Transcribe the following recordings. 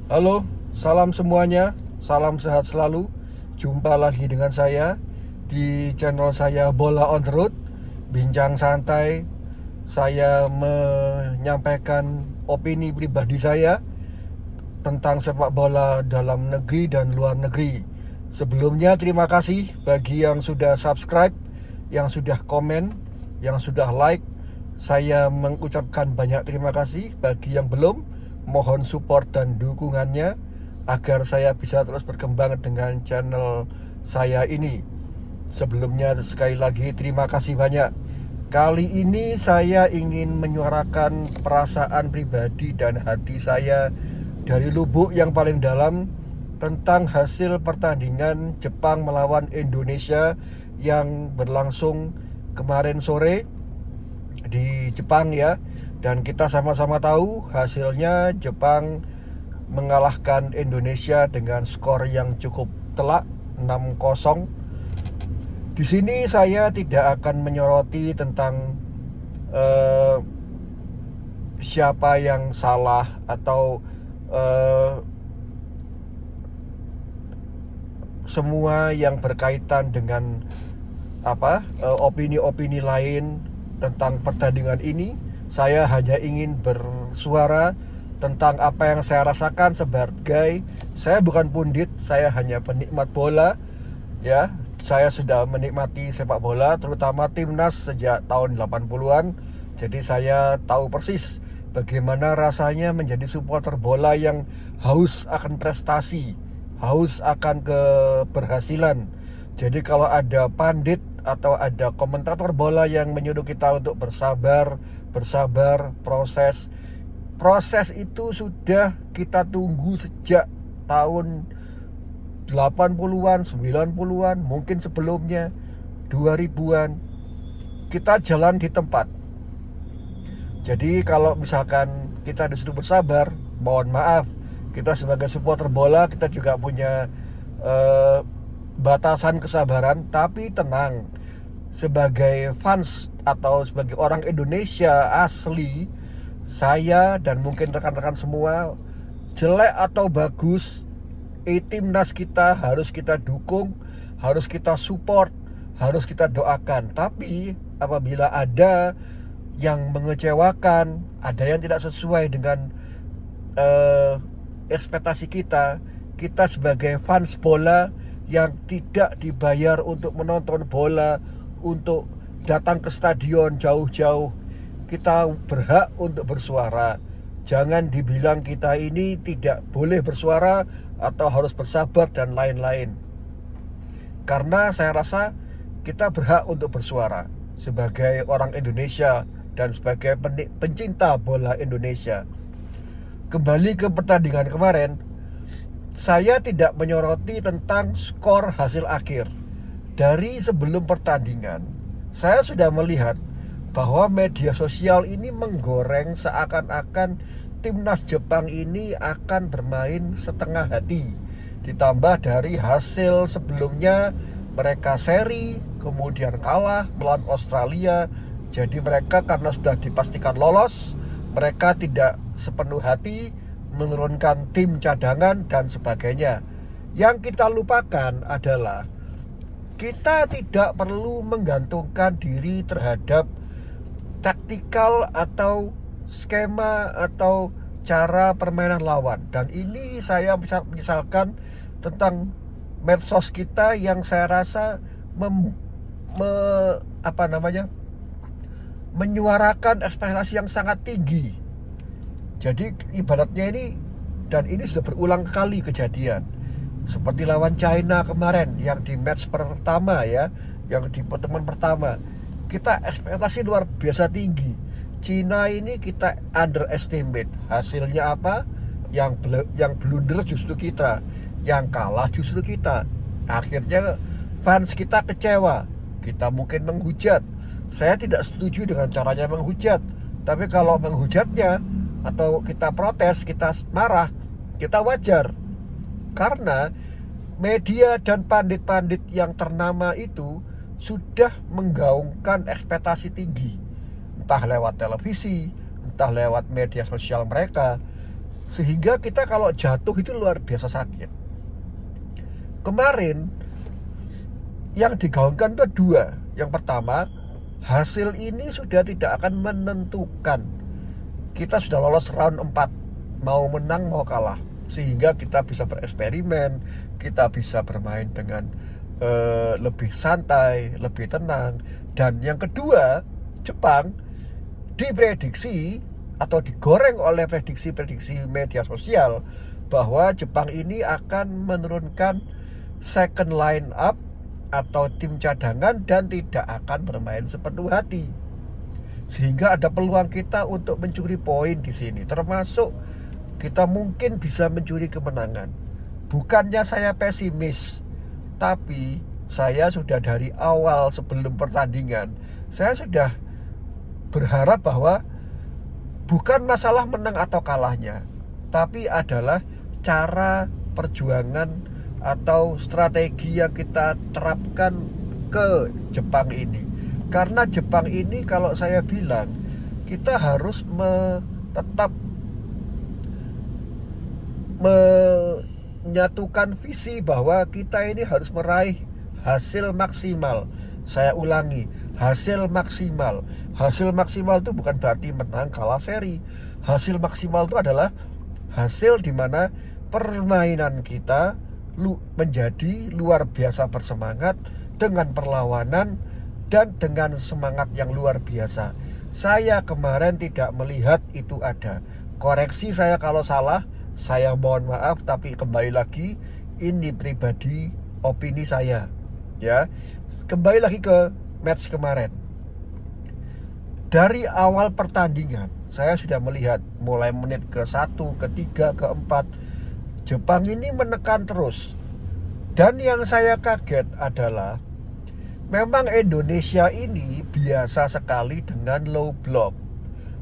Halo, salam semuanya, salam sehat selalu. Jumpa lagi dengan saya di channel saya Bola on the Road. Bincang santai, saya menyampaikan opini pribadi saya tentang sepak bola dalam negeri dan luar negeri. Sebelumnya terima kasih bagi yang sudah subscribe, yang sudah komen, yang sudah like. Saya mengucapkan banyak terima kasih. Bagi yang belum, mohon support dan dukungannya agar saya bisa terus berkembang dengan channel saya ini. Sebelumnya sekali lagi terima kasih banyak. Kali ini saya ingin menyuarakan perasaan pribadi dan hati saya dari lubuk yang paling dalam tentang hasil pertandingan Jepang melawan Indonesia yang berlangsung kemarin sore di Jepang ya. Dan kita sama-sama tahu hasilnya Jepang mengalahkan Indonesia dengan skor yang cukup telak 6-0. Di sini saya tidak akan menyoroti tentang eh, siapa yang salah atau eh, semua yang berkaitan dengan opini-opini lain tentang pertandingan ini. Saya hanya ingin bersuara tentang apa yang saya rasakan sebagai saya bukan pundit, saya hanya penikmat bola ya. Saya sudah menikmati sepak bola terutama timnas sejak tahun 80-an. Jadi saya tahu persis bagaimana rasanya menjadi supporter bola yang haus akan prestasi, haus akan keberhasilan. Jadi kalau ada pandit atau ada komentator bola yang menyuruh kita untuk bersabar, proses itu sudah kita tunggu sejak tahun 80-an, 90-an, mungkin sebelumnya 2000-an. Kita jalan di tempat. Jadi kalau misalkan kita disuruh bersabar, mohon maaf, kita sebagai supporter bola kita juga punya eh, batasan kesabaran. Tapi tenang, sebagai fans atau sebagai orang Indonesia asli, saya dan mungkin rekan-rekan semua, jelek atau bagus, timnas kita harus kita dukung, harus kita support, harus kita doakan. Tapi apabila ada yang mengecewakan, ada yang tidak sesuai dengan eh, ekspektasi kita, kita sebagai fans bola yang tidak dibayar untuk menonton bola, untuk datang ke stadion jauh-jauh, kita berhak untuk bersuara. Jangan dibilang kita ini tidak boleh bersuara atau harus bersabar dan lain-lain. Karena saya rasa kita berhak untuk bersuara sebagai orang Indonesia dan sebagai pencinta bola Indonesia. Kembali ke pertandingan kemarin, saya tidak menyoroti tentang skor hasil akhir. Dari sebelum pertandingan, saya sudah melihat bahwa media sosial ini menggoreng seakan-akan timnas Jepang ini akan bermain setengah hati. Ditambah dari hasil sebelumnya mereka seri, kemudian kalah melawan Australia. Jadi mereka karena sudah dipastikan lolos, mereka tidak sepenuh hati menurunkan tim cadangan dan sebagainya. Yang kita lupakan adalah kita tidak perlu menggantungkan diri terhadap taktikal atau skema atau cara permainan lawan. Dan ini saya misalkan tentang medsos kita yang saya rasa menyuarakan ekspektasi yang sangat tinggi. Jadi ibaratnya ini, dan ini sudah berulang kali kejadian, seperti lawan China kemarin yang di match pertama ya, yang di pertemuan pertama kita ekspektasi luar biasa tinggi. Cina ini kita underestimate. Hasilnya apa? Yang blunder justru kita, yang kalah justru kita. Akhirnya fans kita kecewa. Kita mungkin menghujat. Saya tidak setuju dengan caranya menghujat. Tapi kalau menghujatnya atau kita protes, kita marah, kita wajar. Karena media dan pandit-pandit yang ternama itu sudah menggaungkan ekspektasi tinggi, entah lewat televisi, entah lewat media sosial mereka. Sehingga kita kalau jatuh itu luar biasa sakit. Kemarin yang digaungkan itu dua. Yang pertama, hasil ini sudah tidak akan menentukan. Kita sudah lolos round 4, mau menang mau kalah. Sehingga kita bisa bereksperimen, kita bisa bermain dengan lebih santai, lebih tenang. Dan yang kedua, Jepang diprediksi atau digoreng oleh prediksi-prediksi media sosial bahwa Jepang ini akan menurunkan second line up atau tim cadangan dan tidak akan bermain sepenuh hati. Sehingga ada peluang kita untuk mencuri poin di sini, termasuk kita mungkin bisa mencuri kemenangan. Bukannya saya pesimis, tapi saya sudah dari awal sebelum pertandingan, saya sudah berharap bahwa bukan masalah menang atau kalahnya, tapi adalah cara perjuangan atau strategi yang kita terapkan ke Jepang ini. Karena Jepang ini kalau saya bilang, kita harus tetap menyatukan visi bahwa kita ini harus meraih hasil maksimal. Saya ulangi, hasil maksimal. Hasil maksimal itu bukan berarti menang kalah seri. Hasil maksimal itu adalah hasil di mana permainan kita menjadi luar biasa bersemangat dengan perlawanan dan dengan semangat yang luar biasa. Saya kemarin tidak melihat itu ada. Koreksi saya kalau salah, saya mohon maaf, tapi kembali lagi ini pribadi opini saya. Ya, kembali lagi ke match kemarin. Dari awal pertandingan saya sudah melihat mulai menit ke-1, ke-3, ke-4 Jepang ini menekan terus. Dan yang saya kaget adalah memang Indonesia ini biasa sekali dengan low block.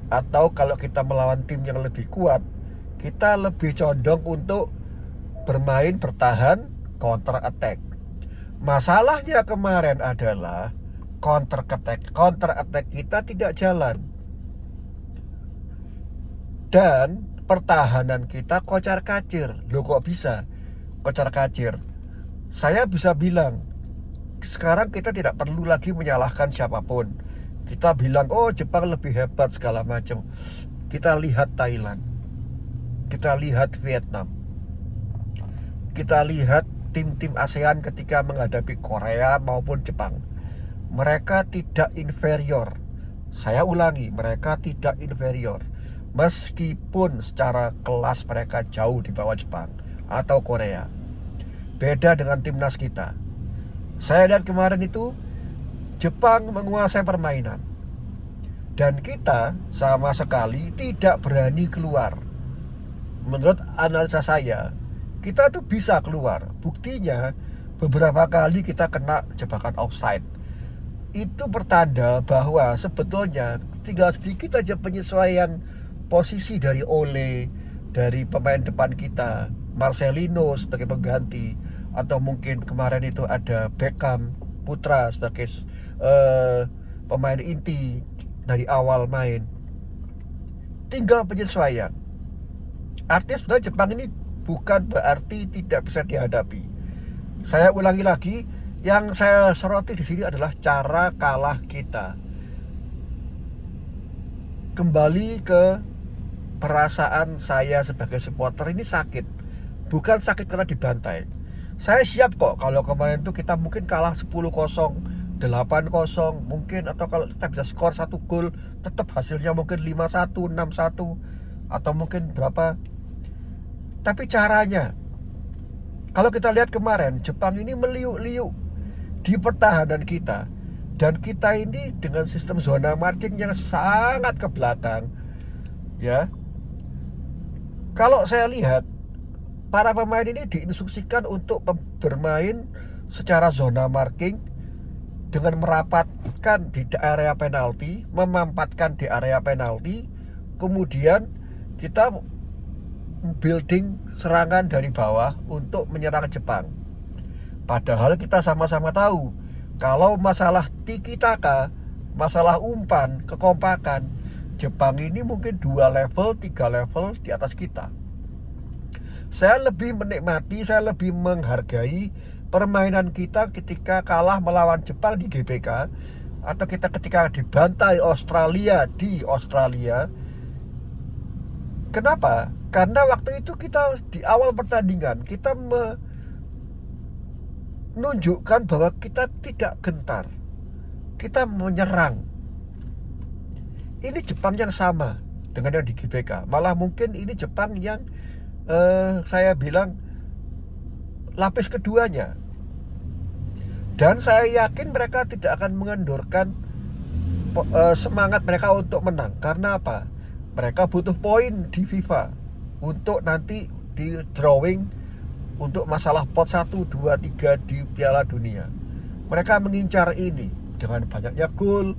Atau kalau kita melawan tim yang lebih kuat, kita lebih condong untuk bermain bertahan, counter attack. Masalahnya kemarin adalah counter attack kita tidak jalan. Dan pertahanan kita kocar-kacir. Loh kok bisa kocar-kacir? Saya bisa bilang, sekarang kita tidak perlu lagi menyalahkan siapapun. Kita bilang, oh Jepang lebih hebat segala macam. Kita lihat Thailand, kita lihat Vietnam, kita lihat tim-tim ASEAN ketika menghadapi Korea maupun Jepang. Mereka tidak inferior. Saya ulangi, mereka tidak inferior. Meskipun secara kelas mereka jauh di bawah Jepang atau Korea. Beda dengan timnas kita. Saya lihat kemarin itu Jepang menguasai permainan. Dan kita sama sekali tidak berani keluar. Menurut analisa saya, kita tuh bisa keluar. Buktinya beberapa kali kita kena jebakan offside. Itu pertanda bahwa sebetulnya tinggal sedikit aja penyesuaian posisi dari Ole, dari pemain depan kita, Marcelino sebagai pengganti, atau mungkin kemarin itu ada Beckham Putra sebagai pemain inti dari awal main. Tinggal penyesuaian. Artinya sebenarnya Jepang ini bukan berarti tidak bisa dihadapi. Saya ulangi lagi, yang saya soroti di sini adalah cara kalah kita. Kembali ke perasaan saya sebagai supporter ini sakit. Bukan sakit karena dibantai. Saya siap kok kalau kemarin tuh kita mungkin kalah 10-0, 8-0 mungkin, atau kalau kita bisa skor 1 gol, tetap hasilnya mungkin 5-1, 6-1 atau mungkin berapa. Tapi caranya, kalau kita lihat kemarin, Jepang ini meliuk-liuk di pertahanan kita. Dan kita ini dengan sistem zona marking yang sangat ke belakang. Ya, kalau saya lihat, para pemain ini diinstruksikan untuk bermain secara zona marking dengan merapatkan di area penalti, memampatkan di area penalti. Kemudian kita building serangan dari bawah untuk menyerang Jepang. Padahal kita sama-sama tahu kalau masalah tiki taka, masalah umpan, kekompakan, Jepang ini mungkin 2 level, 3 level di atas kita. Saya lebih menikmati, saya lebih menghargai permainan kita ketika kalah melawan Jepang di GBK, atau kita ketika dibantai Australia di Australia. Kenapa? Karena waktu itu kita di awal pertandingan kita menunjukkan bahwa kita tidak gentar, kita menyerang. Ini Jepang yang sama dengan yang di GBK. Malah mungkin ini Jepang yang saya bilang lapis keduanya. Dan saya yakin mereka tidak akan mengendorkan semangat mereka untuk menang. Karena apa? Mereka butuh poin di FIFA untuk nanti di drawing untuk masalah pot 1, 2, 3 di Piala Dunia. Mereka mengincar ini dengan banyaknya gol,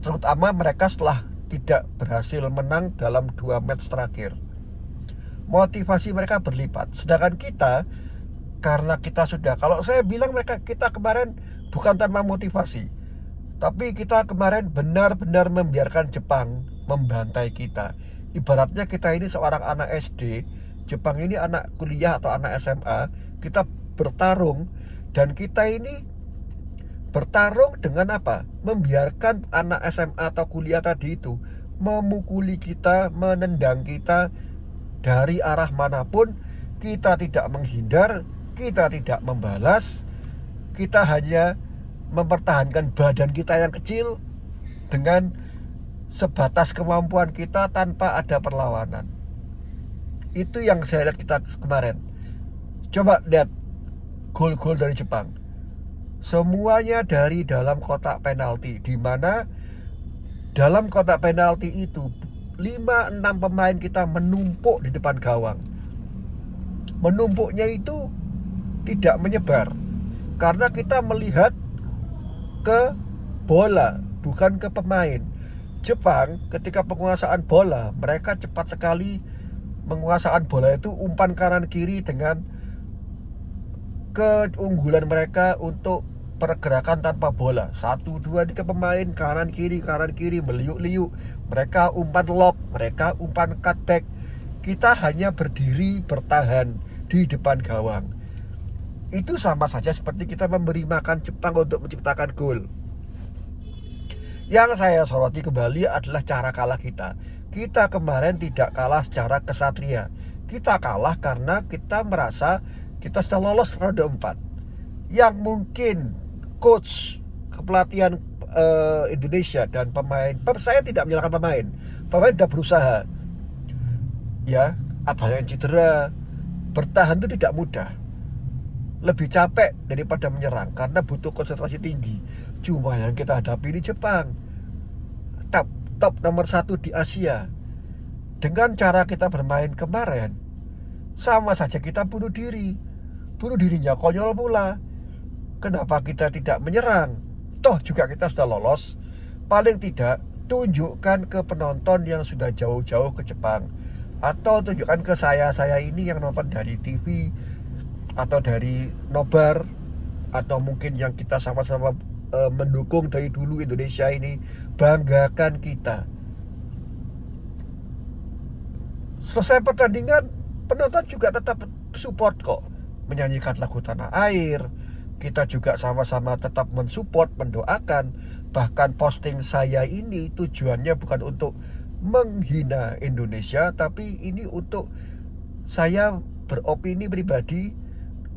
terutama mereka setelah tidak berhasil menang dalam 2 match terakhir. Motivasi mereka berlipat. Sedangkan kita, karena kita sudah, kalau saya bilang kita kemarin bukan tanpa motivasi, tapi kita kemarin benar-benar membiarkan Jepang membantai kita. Ibaratnya kita ini seorang anak SD, Jepang ini anak kuliah atau anak SMA. Kita bertarung, dan kita ini bertarung dengan apa? Membiarkan anak SMA atau kuliah tadi itu memukuli kita, menendang kita dari arah manapun. Kita tidak menghindar, kita tidak membalas, kita hanya mempertahankan badan kita yang kecil dengan sebatas kemampuan kita tanpa ada perlawanan. Itu yang saya lihat kita kemarin. Coba lihat gol-gol dari Jepang, semuanya dari dalam kotak penalti, di mana dalam kotak penalti itu 5-6 pemain kita menumpuk di depan gawang. Menumpuknya itu tidak menyebar, karena kita melihat ke bola, bukan ke pemain. Jepang ketika penguasaan bola, mereka cepat sekali menguasaan bola itu, umpan kanan kiri, dengan keunggulan mereka untuk pergerakan tanpa bola. 1, 2, 3 pemain kanan kiri meliuk-liuk. Mereka umpan lob, mereka umpan cutback. Kita hanya berdiri bertahan di depan gawang. Itu sama saja seperti kita memberi makan Jepang untuk menciptakan gol. Yang saya soroti kembali adalah cara kalah kita. Kita kemarin tidak kalah secara kesatria. Kita kalah karena kita merasa kita sudah lolos ronde 4. Yang mungkin coach kepelatihan Indonesia dan pemain, saya tidak menyalahkan pemain sudah berusaha. Ya, ada yang cedera, bertahan itu tidak mudah. Lebih capek daripada menyerang karena butuh konsentrasi tinggi. Cuma yang kita hadapi ini Jepang, top nomor 1 di Asia. Dengan cara kita bermain kemarin, sama saja kita bunuh diri. Bunuh dirinya konyol pula. Kenapa kita tidak menyerang? Toh juga kita sudah lolos. Paling tidak tunjukkan ke penonton yang sudah jauh-jauh ke Jepang, atau tunjukkan ke saya ini yang nonton dari TV atau dari nobar, atau mungkin yang kita sama-sama mendukung dari dulu Indonesia ini. Banggakan kita. Selesai pertandingan, penonton juga tetap support kok, menyanyikan lagu Tanah Air. Kita juga sama-sama tetap mensupport, mendoakan. Bahkan posting saya ini tujuannya bukan untuk menghina Indonesia, tapi ini untuk saya beropini pribadi,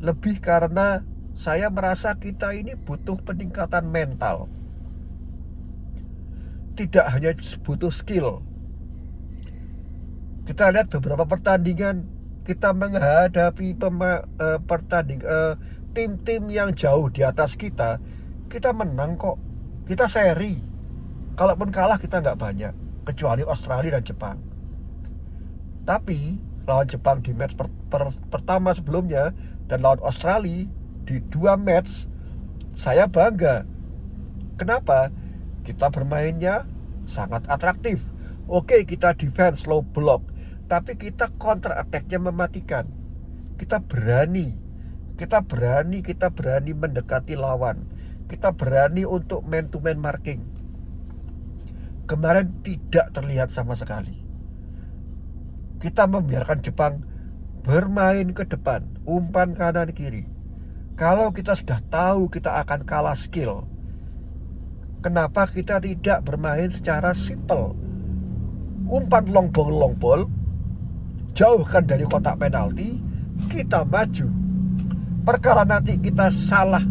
lebih karena saya merasa kita ini butuh peningkatan mental. Tidak hanya butuh skill. Kita lihat beberapa pertandingan, kita menghadapi tim-tim yang jauh di atas kita menang kok. Kita seri. Kalaupun kalah kita nggak banyak, kecuali Australia dan Jepang. Tapi lawan Jepang di match pertama sebelumnya dan lawan Australia di 2 match, saya bangga. Kenapa? Kita bermainnya sangat atraktif. Oke, kita defense low block, tapi kita counter attack-nya mematikan. Kita berani mendekati lawan. Kita berani untuk man to man marking. Kemarin tidak terlihat sama sekali. Kita membiarkan Jepang bermain ke depan, umpan kanan kiri. Kalau kita sudah tahu kita akan kalah skill, kenapa kita tidak bermain secara simple? Umpan long ball, jauhkan dari kotak penalti, kita maju. Perkara nanti kita salah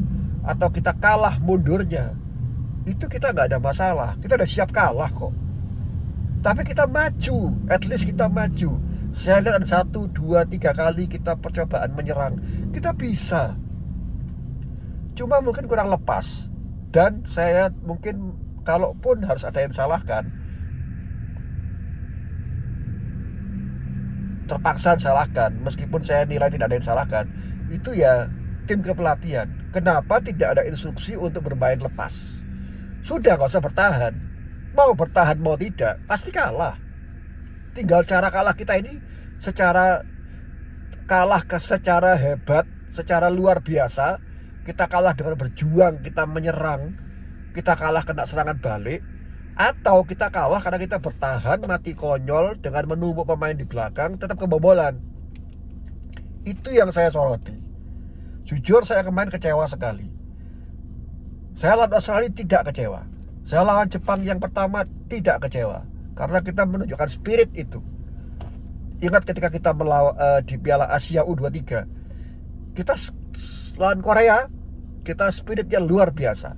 atau kita kalah mundurnya, itu kita nggak ada masalah. Kita udah siap kalah kok. Tapi kita maju, at least kita maju. Saya lihat ada 1, 2, 3 kali kita percobaan menyerang, kita bisa. Cuma mungkin kurang lepas. Dan saya mungkin kalaupun harus ada yang salahkan, terpaksa salahkan, meskipun saya nilai tidak ada yang salahkan, itu ya tim kepelatihan. Kenapa tidak ada instruksi untuk bermain lepas? Sudah, gak usah bertahan. Mau bertahan mau tidak, pasti kalah. Tinggal cara kalah kita ini secara hebat, secara luar biasa. Kita kalah dengan berjuang, kita menyerang, kita kalah kena serangan balik, atau kita kalah karena kita bertahan mati konyol dengan menumpuk pemain di belakang tetap kebobolan. Itu yang saya soroti. Jujur saya kemarin kecewa sekali. Saya lawan Australia tidak kecewa. Saya lawan Jepang yang pertama tidak kecewa, karena kita menunjukkan spirit itu. Ingat ketika kita di Piala Asia U23, kita lawan Korea, kita spiritnya luar biasa.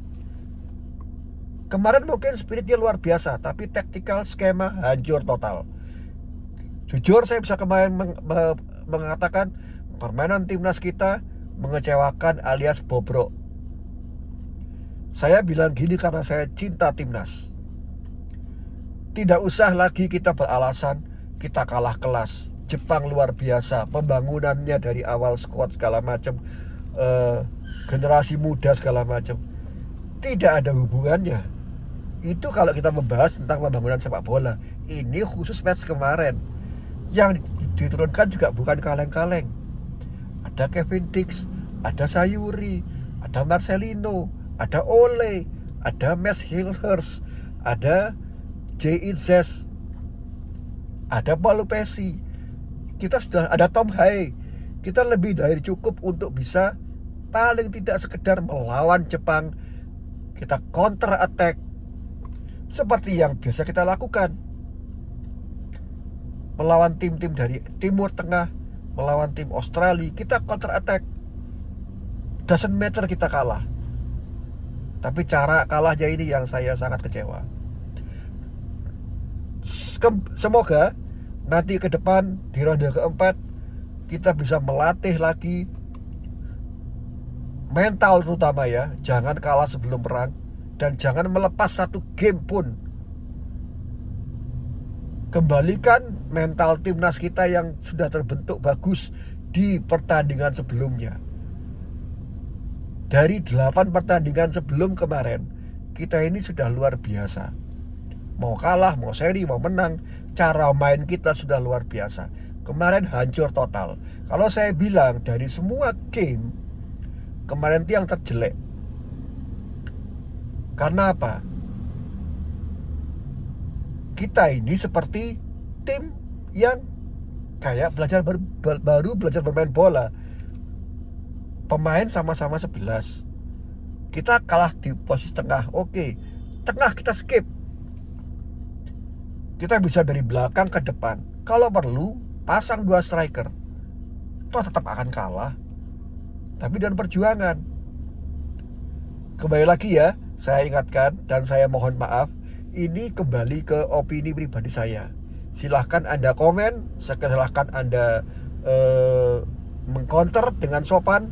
Kemarin mungkin spiritnya luar biasa, tapi tactical skema hancur total. Jujur saya bisa kemarin mengatakan permainan timnas kita mengecewakan alias bobrok. Saya bilang gini karena saya cinta timnas. Tidak usah lagi kita beralasan kita kalah kelas. Jepang luar biasa, pembangunannya dari awal, squad segala macam, generasi muda segala macam. Tidak ada hubungannya. Itu kalau kita membahas tentang pembangunan sepak bola. Ini khusus match kemarin. Yang diturunkan juga bukan kaleng-kaleng. Ada Kevin Dix, ada Sayuri, ada Marcelino, ada Ole, ada Mads Hilhers, ada J.I.Z, ada Paolo Pessi. Kita sudah ada Tom Hae. Kita lebih dari cukup untuk bisa paling tidak sekedar melawan Jepang. Kita counter attack seperti yang biasa kita lakukan. Melawan tim-tim dari Timur Tengah, melawan tim Australia, kita counter attack. Doesn't matter kita kalah. Tapi cara kalahnya ini yang saya sangat kecewa. Semoga nanti ke depan di ronde keempat kita bisa melatih lagi mental terutama ya. Jangan kalah sebelum perang dan jangan melepas satu game pun. Kembalikan mental timnas kita yang sudah terbentuk bagus di pertandingan sebelumnya. Dari 8 pertandingan sebelum kemarin, kita ini sudah luar biasa. Mau kalah, mau seri, mau menang, cara main kita sudah luar biasa. Kemarin hancur total. Kalau saya bilang dari semua game, kemarin itu yang terjelek. Karena apa? Kita ini seperti tim yang kayak baru belajar bermain bola. Pemain sama-sama 11. Kita kalah di posisi tengah. Oke, tengah kita skip. Kita bisa dari belakang ke depan. Kalau perlu, pasang 2 striker. Toh tetap akan kalah. Tapi dengan perjuangan. Kembali lagi ya, saya ingatkan dan saya mohon maaf. Ini kembali ke opini pribadi saya. Silahkan Anda komen, silahkan Anda mengcounter dengan sopan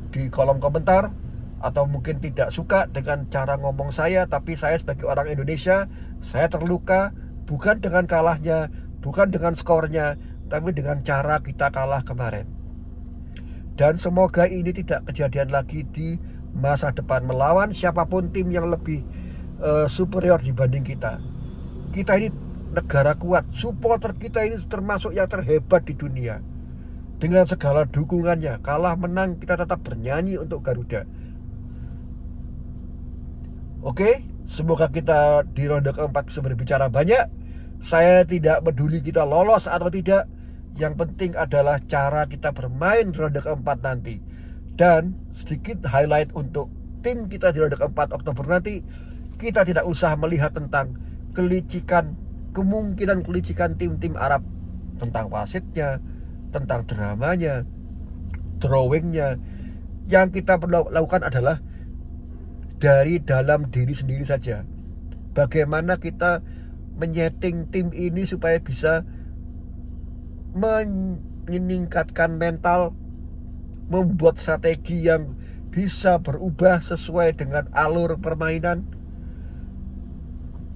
di kolom komentar. Atau mungkin tidak suka dengan cara ngomong saya, tapi saya sebagai orang Indonesia, saya terluka bukan dengan kalahnya, bukan dengan skornya, tapi dengan cara kita kalah kemarin. Dan semoga ini tidak kejadian lagi di masa depan melawan siapapun tim yang lebih superior dibanding kita. Kita ini negara kuat, supporter kita ini termasuk yang terhebat di dunia. Dengan segala dukungannya, kalah menang kita tetap bernyanyi untuk Garuda. Oke, semoga kita di ronde keempat bisa berbicara banyak. Saya tidak peduli kita lolos atau tidak. Yang penting adalah cara kita bermain di ronde keempat nanti. Dan sedikit highlight untuk tim kita di ronde keempat Oktober nanti, kita tidak usah melihat tentang kelicikan, kemungkinan kelicikan tim-tim Arab, tentang wasitnya, tentang dramanya, drawingnya. Yang kita perlu lakukan adalah dari dalam diri sendiri saja. Bagaimana kita menyeting tim ini supaya bisa meningkatkan mental, membuat strategi yang bisa berubah sesuai dengan alur permainan,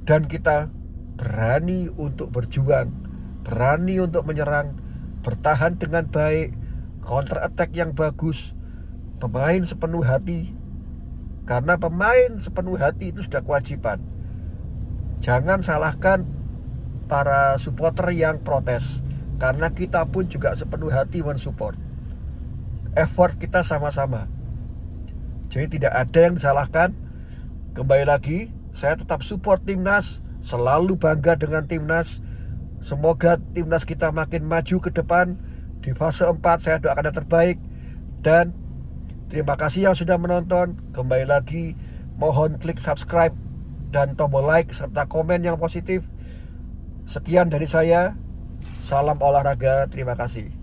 dan kita berani untuk berjuang, berani untuk menyerang, bertahan dengan baik, counter attack yang bagus, pemain sepenuh hati. Karena pemain sepenuh hati itu sudah kewajiban. Jangan salahkan para supporter yang protes, karena kita pun juga sepenuh hati mensupport. Effort kita sama-sama. Jadi tidak ada yang disalahkan. Kembali lagi, saya tetap support timnas, selalu bangga dengan timnas. Semoga timnas kita makin maju ke depan. Di fase 4 saya doakan yang terbaik. Dan terima kasih yang sudah menonton. Kembali lagi, mohon klik subscribe dan tombol like serta komen yang positif. Sekian dari saya. Salam olahraga, terima kasih.